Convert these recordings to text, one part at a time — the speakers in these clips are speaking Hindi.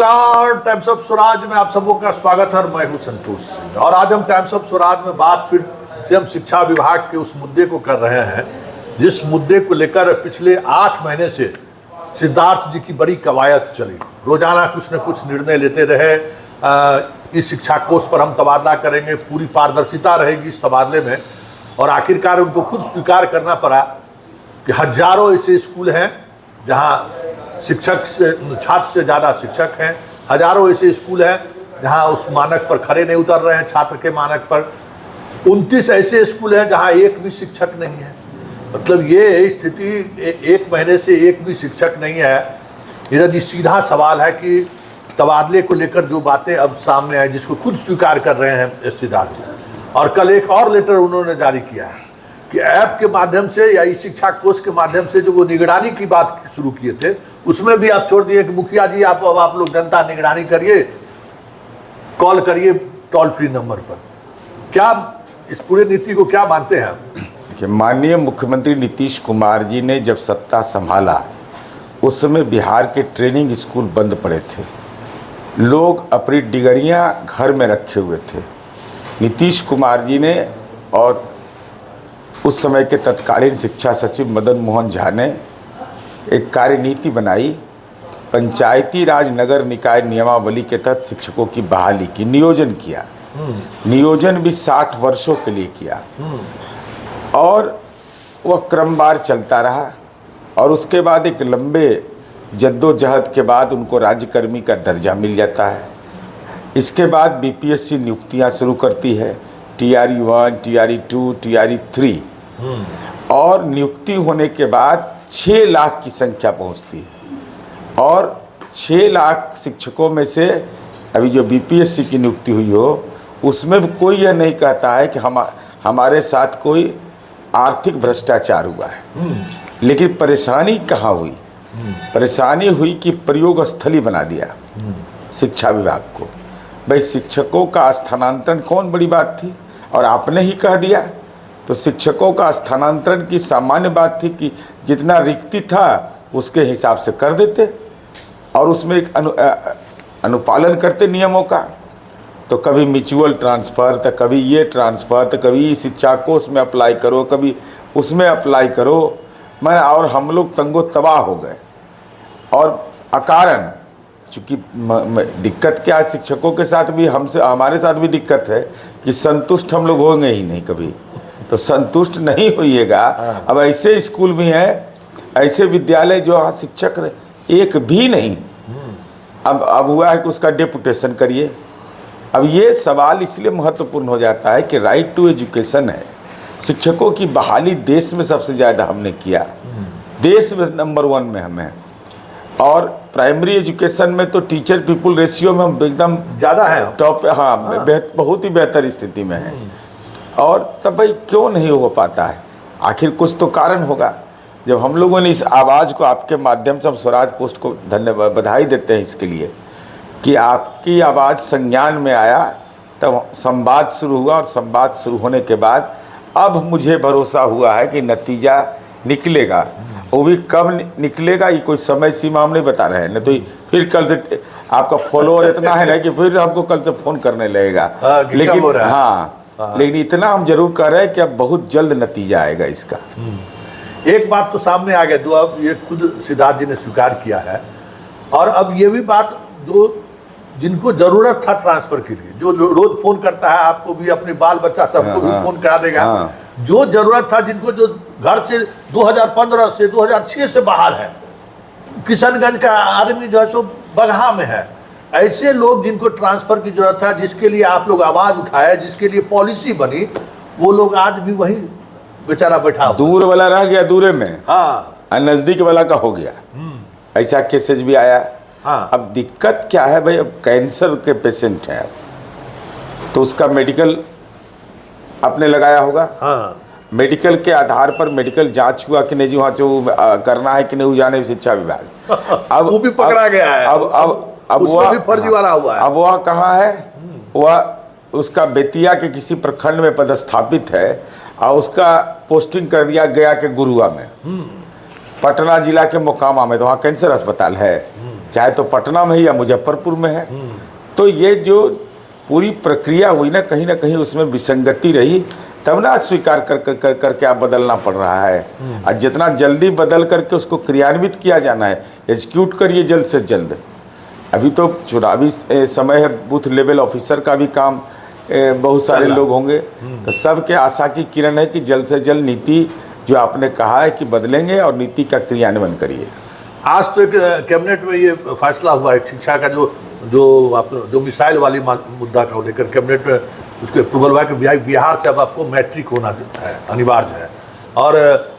टाइम्स ऑफ स्वराज में आप सबों का स्वागत है। मैं हूं संतोष सिंह और आज हम टाइम्स ऑफ स्वराज में बात फिर से हम शिक्षा विभाग के उस मुद्दे को कर रहे हैं जिस मुद्दे को लेकर पिछले 8 महीने से सिद्धार्थ जी की बड़ी कवायद चली। रोजाना कुछ न कुछ निर्णय लेते रहे। इस शिक्षा कोष पर हम तबादला करेंगे, पूरी पारदर्शिता रहेगी इस तबादले में, और आखिरकार उनको खुद स्वीकार करना पड़ा कि हजारों ऐसे स्कूल हैं जहाँ शिक्षक से छात्र से ज़्यादा शिक्षक हैं। हजारों ऐसे स्कूल हैं जहां उस मानक पर खरे नहीं उतर रहे हैं, छात्र के मानक पर। 29 ऐसे स्कूल हैं जहां एक भी शिक्षक नहीं है। मतलब ये स्थिति 1 महीने से एक भी शिक्षक नहीं है। मेरा जी सीधा सवाल है कि तबादले को लेकर जो बातें अब सामने आई, जिसको खुद स्वीकार कर रहे हैं सिद्धार्थ जी, और कल एक और लेटर उन्होंने जारी किया है कि ऐप के माध्यम से या इस शिक्षा कोष के माध्यम से जो वो निगरानी की बात शुरू किए थे उसमें भी आप छोड़ दिए कि मुखिया जी आप लोग जनता निगरानी करिए, कॉल करिए टोल फ्री नंबर पर। क्या इस पूरे नीति को क्या मानते हैं? देखिए, माननीय मुख्यमंत्री नीतीश कुमार जी ने जब सत्ता संभाला उस समय बिहार के ट्रेनिंग स्कूल बंद पड़े थे, लोग अपनी डिग्रियां घर में रखे हुए थे। नीतीश कुमार जी ने और उस समय के तत्कालीन शिक्षा सचिव मदन मोहन झा ने एक कार्यनीति बनाई, पंचायती राज नगर निकाय नियमावली के तहत शिक्षकों की बहाली की, नियोजन किया। नियोजन भी 60 वर्षों के लिए किया और वह क्रमवार चलता रहा। और उसके बाद एक लंबे जद्दोजहद के बाद उनको राज्यकर्मी का दर्जा मिल जाता है। इसके बाद बीपीएससी नियुक्तियां शुरू करती है, TRE 1, TRE 2, TRE 3, और नियुक्ति होने के बाद 6 लाख की संख्या पहुंचती है। और 6 लाख शिक्षकों में से अभी जो बीपीएससी की नियुक्ति हुई हो उसमें कोई यह नहीं कहता है कि हमारे साथ कोई आर्थिक भ्रष्टाचार हुआ है। लेकिन परेशानी कहाँ हुई? परेशानी हुई कि प्रयोग स्थली बना दिया शिक्षा विभाग को। भाई, शिक्षकों का स्थानांतरण कौन बड़ी बात थी, और आपने ही कह दिया। तो शिक्षकों का स्थानांतरण की सामान्य बात थी कि जितना रिक्ति था उसके हिसाब से कर देते और उसमें एक अनुपालन करते नियमों का। तो कभी म्यूचुअल ट्रांसफ़र, तो कभी ये ट्रांसफ़र, तो कभी शिक्षा कोष में अप्लाई करो, कभी उसमें अप्लाई करो। और हम लोग तंगो तबाह हो गए। और अकारण चूँकि दिक्कत क्या है, शिक्षकों के साथ भी हमारे साथ भी दिक्कत है कि संतुष्ट हम लोग होंगे ही नहीं कभी। तो संतुष्ट नहीं होइएगा। अब ऐसे स्कूल भी हैं, ऐसे विद्यालय जो वहाँ शिक्षक एक भी नहीं। अब हुआ है कि उसका डेपुटेशन करिए। अब ये सवाल इसलिए महत्वपूर्ण हो जाता है कि राइट टू एजुकेशन है। शिक्षकों की बहाली देश में सबसे ज़्यादा हमने किया, देश में नंबर 1 में हमें। और प्राइमरी एजुकेशन में तो टीचर पीपल रेशियो में हम एकदम ज़्यादा है, टॉप। हाँ, बहुत ही बेहतर स्थिति में है। और तब भाई क्यों नहीं हो पाता है? आखिर कुछ तो कारण होगा। जब हम लोगों ने इस आवाज़ को आपके माध्यम से हम स्वराज पोस्ट को धन्यवाद बधाई देते हैं इसके लिए कि आपकी आवाज़ संज्ञान में आया, तब संवाद शुरू हुआ। और संवाद शुरू होने के बाद अब मुझे भरोसा हुआ है कि नतीजा निकलेगा। वो भी कब निकलेगा ये कोई समय सीमा हम नहीं बता रहे हैं, नहीं तो फिर कल से आपका फॉलोअर इतना है ना कि फिर हमको कल से फ़ोन करने लगेगा। लेकिन इतना हम जरूर कर रहे हैं कि अब बहुत जल्द नतीजा आएगा इसका। एक बात तो सामने आ गया जो अब ये खुद सिद्धार्थ जी ने स्वीकार किया है, और अब ये भी बात जो जिनको जरूरत था ट्रांसफर के लिए, जो रोज फोन करता है आपको भी, अपने बाल बच्चा सबको भी फोन करा देगा। जो जरूरत था, जिनको जो घर से 2015 से 2006 से बाहर है, किशनगंज का आदमी जो है सो बगहा में है, ऐसे लोग जिनको ट्रांसफर की जरूरत था, जिसके लिए आप लोग आवाज उठाए, जिसके लिए पॉलिसी बनी, वो लोग आज भी वही बेचारा बैठा। दूर वाला रह गया दूरे में, हाँ, नजदीक वाला का हो गया। ऐसा केसेज भी आया। हाँ। अब दिक्कत क्या है भाई, अब कैंसर के पेशेंट हैं तो उसका मेडिकल आपने लगाया होगा। हाँ। मेडिकल के आधार पर मेडिकल जांच हुआ कि नहीं जी, वहाँ जो करना है कि नहीं, जाने शिक्षा विभाग अब वो भी पकड़ा गया है। अब वह फर्जीवाड़ा हुआ है। अब वह कहाँ है? वह उसका बेतिया के किसी प्रखंड में पदस्थापित है और उसका पोस्टिंग कर दिया गया के गुरुआ में, पटना जिला के मोकामा में, तो वहाँ कैंसर अस्पताल है। चाहे तो पटना में है या मुजफ्फरपुर में है। तो ये जो पूरी प्रक्रिया हुई ना कहीं उसमें विसंगति रही, तब ना स्वीकार करके आप बदलना पड़ रहा है। और जितना जल्दी बदल करके उसको क्रियान्वित किया जाना है, एग्जीक्यूट करिए जल्द से जल्द। अभी तो चुनावी समय है, बूथ लेवल ऑफिसर का भी काम बहुत सारे लोग होंगे, तो सबके आशा की किरण है कि जल्द से जल्द नीति जो आपने कहा है कि बदलेंगे और नीति का क्रियान्वयन करिए। आज तो एक कैबिनेट में ये फैसला हुआ है, शिक्षा का जो मिसाइल वाली मुद्दा को लेकर कैबिनेट में उसके अप्रूवल हुआ कि बिहार से अब आपको मैट्रिक होना है, अनिवार्य है, और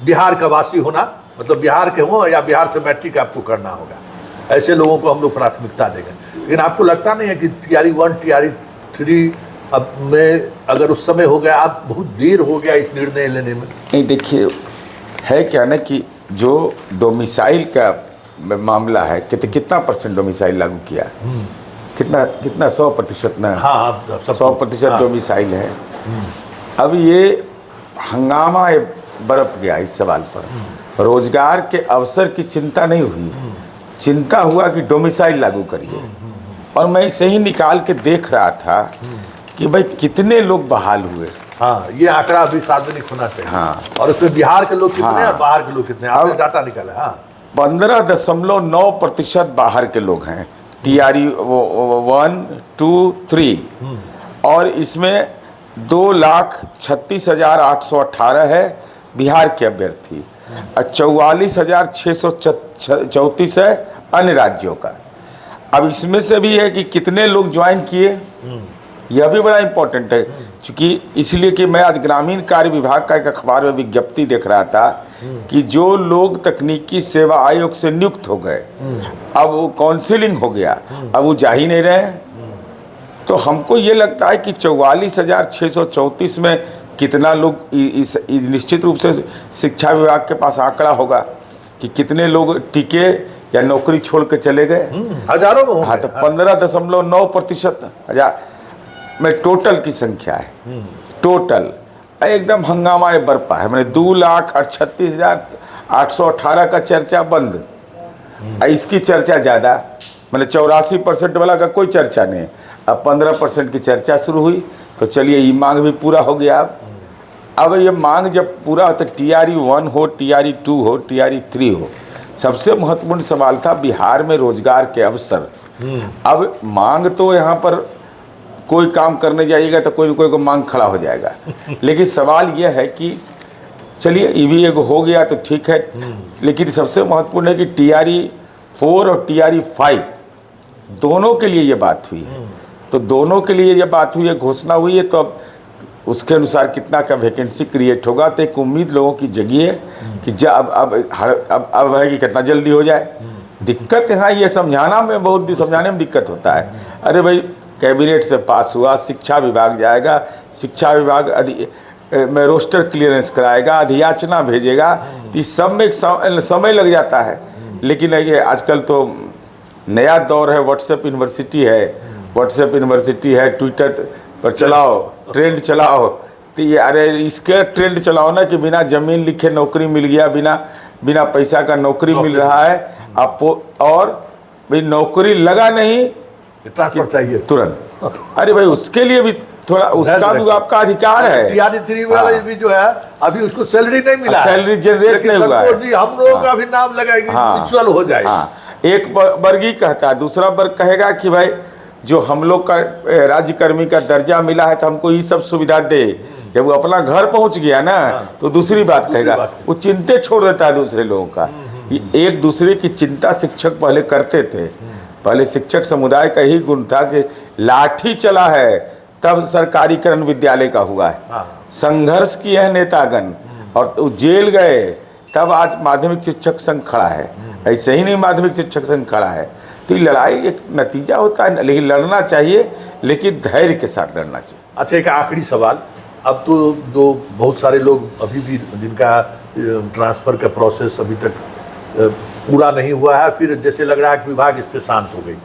बिहार का वासी होना, मतलब बिहार के हों या बिहार से मैट्रिक आपको करना होगा। ऐसे लोगों को हम लोग प्राथमिकता देंगे। लेकिन आपको लगता नहीं है कि TRE 1 TRE 3 अब में अगर उस समय हो गया, आप बहुत देर हो गया इस निर्णय लेने में? नहीं, देखिए है क्या ना कि जो डोमिसाइल का मामला है, कितना % डोमिसाइल लागू किया, कितना 100% ना? हाँ, 100% डोमिसाइल है। अब ये हंगामा बरप गया इस सवाल पर। रोजगार के अवसर की चिंता नहीं हुई, चिंता हुआ कि डोमिसाइल लागू करिए। और मैं इसे ही निकाल के देख रहा था कि भाई कितने लोग बहाल हुए। हाँ, ये आंकड़ा भी सार्वजनिक होना चाहिए। हाँ, और उसमें बिहार के लोग कितने और बाहर के लोग कितने, आपने डाटा निकाला? हाँ, 15.9% बाहर के लोग हैं TRE 1, 2, 3, और इसमें 2,36,818 है बिहार के अभ्यर्थी और 44,634 है अन्य राज्यों का। अब इसमें से भी है कि कितने लोग ज्वाइन किए, यह भी बड़ा इम्पोर्टेंट है। क्योंकि इसलिए कि मैं आज ग्रामीण कार्य विभाग का एक अखबार में विज्ञप्ति देख रहा था कि जो लोग तकनीकी सेवा आयोग से नियुक्त हो गए, अब वो काउंसिलिंग हो गया, अब वो जा ही नहीं रहे। तो हमको ये लगता है कि 44,634 में कितना लोग इस निश्चित रूप से शिक्षा विभाग के पास आंकड़ा होगा कि कितने लोग टिके या नौकरी छोड़ के चले गए। हजारों में। हाँ, तो 15.9% हजार में टोटल की संख्या है। टोटल एकदम हंगामा बरपा है। मैंने 2,38,818 का चर्चा बंद, इसकी चर्चा ज़्यादा, मैंने 84% वाला का कोई चर्चा नहीं। अब 15% की चर्चा शुरू हुई, तो चलिए ये मांग भी पूरा हो गया। अब ये मांग जब पूरा हो तो TRE 1 हो, TRE 2 हो, TRE 3 हो। सबसे महत्वपूर्ण सवाल था बिहार में रोजगार के अवसर। अब मांग तो यहाँ पर कोई काम करने जाइएगा तो कोई न कोई को मांग खड़ा हो जाएगा, लेकिन सवाल यह है कि चलिए ये भी एक हो गया तो ठीक है, लेकिन सबसे महत्वपूर्ण है कि TRE 4 और TRE 5 दोनों के लिए ये बात हुई है। तो दोनों के लिए ये बात हुई है, घोषणा हुई है, तो अब उसके अनुसार कितना का वैकेंसी क्रिएट होगा। तो एक उम्मीद लोगों की जगी है कि अब है कि कितना जल्दी हो जाए। दिक्कत यहाँ ये समझाने में दिक्कत होता है। अरे भाई कैबिनेट से पास हुआ, शिक्षा विभाग जाएगा, शिक्षा विभाग में रोस्टर क्लियरेंस कराएगा, अधियाचना भेजेगा, तो इस सब में एक समय लग जाता है। लेकिन ये आजकल तो नया दौर है, व्हाट्सएप यूनिवर्सिटी है, ट्विटर पर चलाओ, ट्रेंड चलाओ। तो ये अरे इसके ट्रेंड चलाओ ना कि बिना जमीन लिखे नौकरी मिल गया, बिना पैसा का नौकरी मिल रहा है आपको, और भाई नौकरी लगा नहीं, ट्रांसफर चाहिए तुरंत। अरे भाई उसके लिए भी थोड़ा, उसका भी आपका अधिकार है। TRE 3 वाला भी जो है अभी उसको सैलरी नहीं मिला, सैलरी जनरेट नहीं हुआ है। हम लोगों का भी नाम लगाएंगे, म्यूचुअल हो जाए। एक वर्ग ही कहता है, दूसरा वर्ग कहेगा कि भाई जो हम लोग का राज्यकर्मी का दर्जा मिला है तो हमको ये सब सुविधा दे। जब वो अपना घर पहुंच गया ना तो दूसरी बात कहेगा, वो चिंते छोड़ देता है दूसरे लोगों का। एक दूसरे की चिंता शिक्षक पहले करते थे। पहले शिक्षक समुदाय का ही गुण था कि लाठी चला है तब सरकारीकरण विद्यालय का हुआ है, संघर्ष किए हैं नेतागण और जेल गए तब आज माध्यमिक शिक्षक संघ खड़ा है। ऐसे ही नहीं माध्यमिक शिक्षक संघ खड़ा है। तो ये लड़ाई एक नतीजा होता है, लेकिन लड़ना चाहिए, लेकिन धैर्य के साथ लड़ना चाहिए। अच्छा, एक आखिरी सवाल। अब तो जो बहुत सारे लोग अभी भी जिनका ट्रांसफ़र का प्रोसेस अभी तक पूरा नहीं हुआ है, फिर जैसे लग रहा है कि विभाग इस पर शांत हो गई,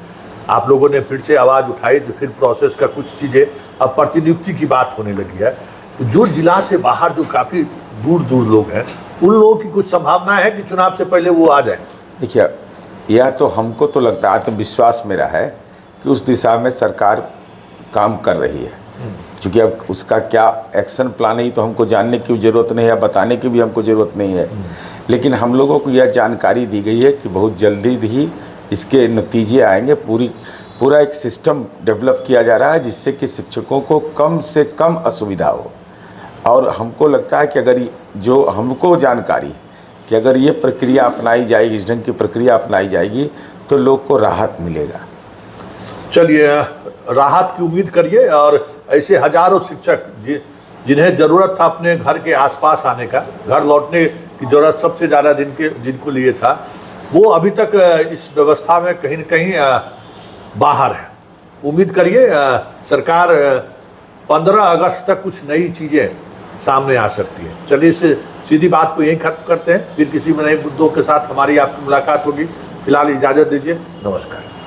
आप लोगों ने फिर से आवाज़ उठाई, तो फिर प्रोसेस का कुछ चीज़ें अब प्रतिनियुक्ति की बात होने लगी है। तो जो जिला से बाहर जो काफ़ी दूर दूर लोग हैं, उन लोगों की कुछ संभावना है कि चुनाव से पहले वो आ जाए? देखिए या तो हमको तो लगता है, आत्मविश्वास मेरा है कि उस दिशा में सरकार काम कर रही है। क्योंकि अब उसका क्या एक्शन प्लान है तो हमको जानने की ज़रूरत नहीं है, बताने की भी हमको ज़रूरत नहीं है। लेकिन हम लोगों को यह जानकारी दी गई है कि बहुत जल्दी ही इसके नतीजे आएंगे। पूरा एक सिस्टम डेवलप किया जा रहा है जिससे कि शिक्षकों को कम से कम असुविधा हो। और हमको लगता है कि अगर जो हमको जानकारी कि अगर ये प्रक्रिया अपनाई जाएगी, इस ढंग की प्रक्रिया अपनाई जाएगी तो लोग को राहत मिलेगा। चलिए, राहत की उम्मीद करिए। और ऐसे हजारों शिक्षक जिन्हें ज़रूरत था अपने घर के आसपास आने का, घर लौटने की ज़रूरत सबसे ज़्यादा जिनको लिए था, वो अभी तक इस व्यवस्था में कहीं न कहीं बाहर है। उम्मीद करिए सरकार 15 अगस्त तक कुछ नई चीज़ें सामने आ सकती है। चलिए, इस सीधी बात को यहीं खत्म करते हैं, फिर किसी नए मुद्दों के साथ हमारी आपकी मुलाकात होगी। फिलहाल इजाज़त दीजिए, नमस्कार।